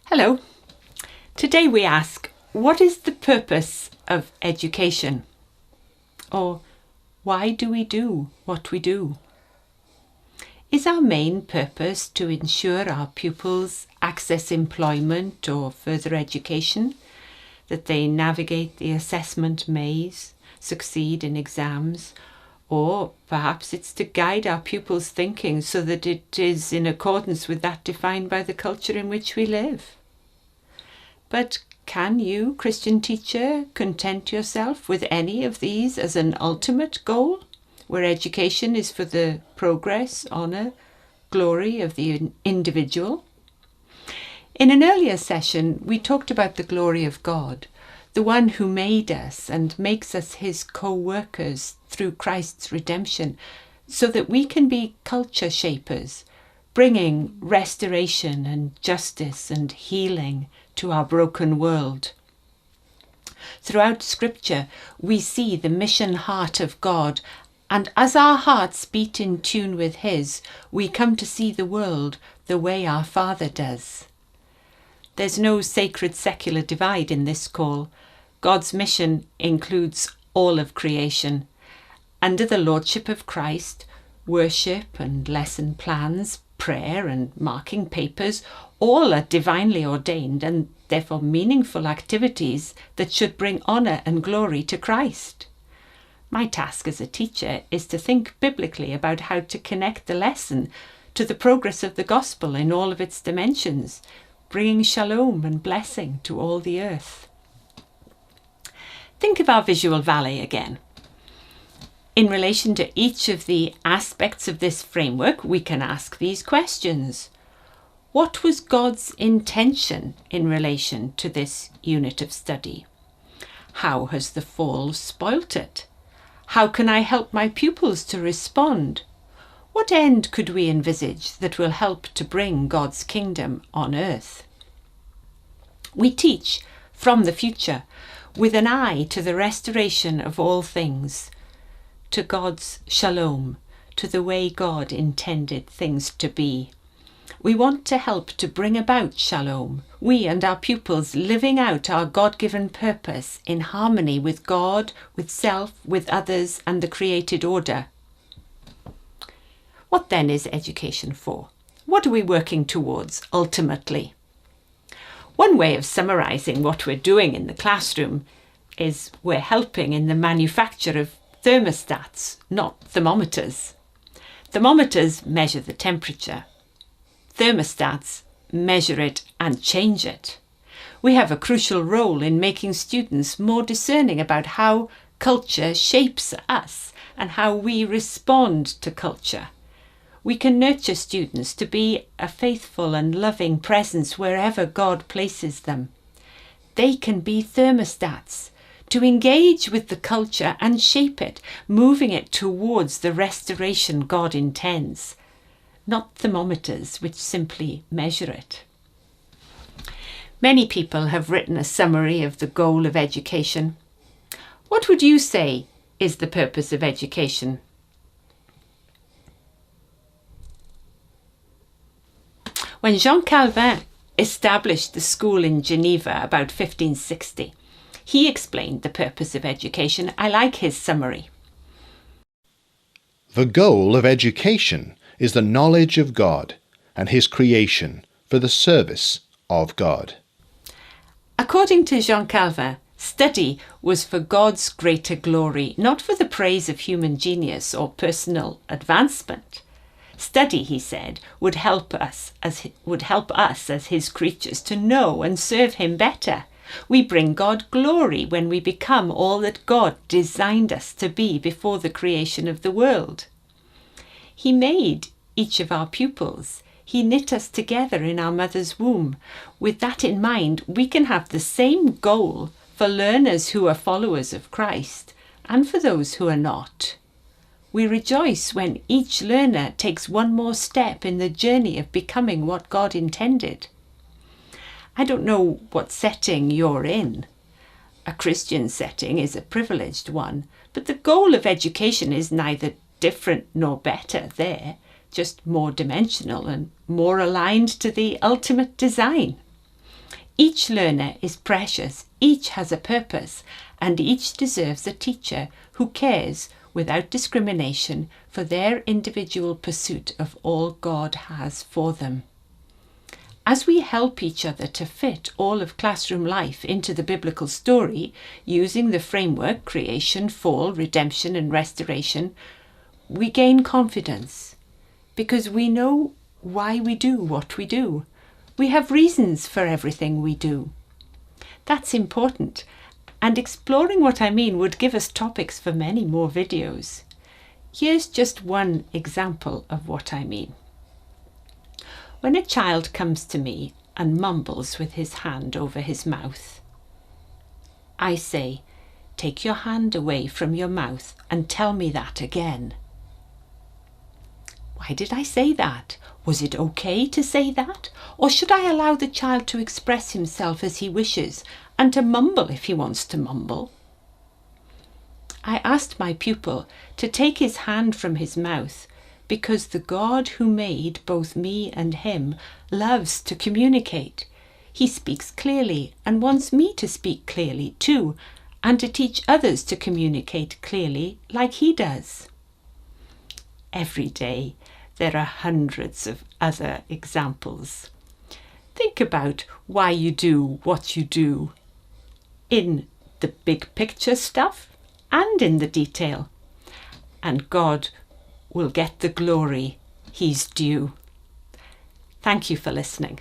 Hello. Today we ask, what is the purpose of education? Or why do we do what we do? Is our main purpose to ensure our pupils access employment or further education, that they navigate the assessment maze, succeed in exams, or perhaps it's to guide our pupils' thinking so that it is in accordance with that defined by the culture in which we live? But can you, Christian teacher, content yourself with any of these as an ultimate goal, where education is for the progress, honour, glory of the individual? In an earlier session, we talked about the glory of God, the one who made us and makes us his co-workers through Christ's redemption, so that we can be culture shapers, bringing restoration and justice and healing to our broken world. Throughout Scripture, we see the mission heart of God, and as our hearts beat in tune with his, we come to see the world the way our Father does. There's no sacred secular divide in this call. God's mission includes all of creation. Under the lordship of Christ, worship and lesson plans, prayer and marking papers, all are divinely ordained and therefore meaningful activities that should bring honour and glory to Christ. My task as a teacher is to think biblically about how to connect the lesson to the progress of the gospel in all of its dimensions, bringing shalom and blessing to all the earth. Think of our visual valet again. In relation to each of the aspects of this framework, we can ask these questions. What was God's intention in relation to this unit of study? How has the fall spoilt it? How can I help my pupils to respond? What end could we envisage that will help to bring God's kingdom on earth? We teach from the future with an eye to the restoration of all things, to God's shalom, to the way God intended things to be. We want to help to bring about shalom, we and our pupils living out our God-given purpose in harmony with God, with self, with others and the created order. What then is education for? What are we working towards ultimately? One way of summarising what we're doing in the classroom is we're helping in the manufacture of thermostats, not thermometers. Thermometers measure the temperature. Thermostats measure it and change it. We have a crucial role in making students more discerning about how culture shapes us and how we respond to culture. We can nurture students to be a faithful and loving presence wherever God places them. They can be thermostats, to engage with the culture and shape it, moving it towards the restoration God intends, not thermometers which simply measure it. Many people have written a summary of the goal of education. What would you say is the purpose of education? When Jean Calvin established the school in Geneva about 1560, he explained the purpose of education. I like his summary. The goal of education is the knowledge of God and his creation for the service of God. According to Jean Calvin, study was for God's greater glory, not for the praise of human genius or personal advancement. Study, he said, would help us as his creatures to know and serve him better. We bring God glory when we become all that God designed us to be before the creation of the world. He made each of our pupils. He knit us together in our mother's womb. With that in mind, we can have the same goal for learners who are followers of Christ and for those who are not. We rejoice when each learner takes one more step in the journey of becoming what God intended. I don't know what setting you're in. A Christian setting is a privileged one, but the goal of education is neither different nor better there, just more dimensional and more aligned to the ultimate design. Each learner is precious, each has a purpose, and each deserves a teacher who cares without discrimination for their individual pursuit of all God has for them. As we help each other to fit all of classroom life into the biblical story, using the framework creation, fall, redemption and restoration, we gain confidence because we know why we do what we do. We have reasons for everything we do. That's important, and exploring what I mean would give us topics for many more videos. Here's just one example of what I mean. When a child comes to me and mumbles with his hand over his mouth, I say, "Take your hand away from your mouth and tell me that again." Why did I say that? Was it okay to say that? Or should I allow the child to express himself as he wishes and to mumble if he wants to mumble? I asked my pupil to take his hand from his mouth because the God who made both me and him loves to communicate. He speaks clearly and wants me to speak clearly too, and to teach others to communicate clearly like he does. Every day there are hundreds of other examples. Think about why you do what you do in the big picture stuff and in the detail, and God will get the glory he's due. Thank you for listening.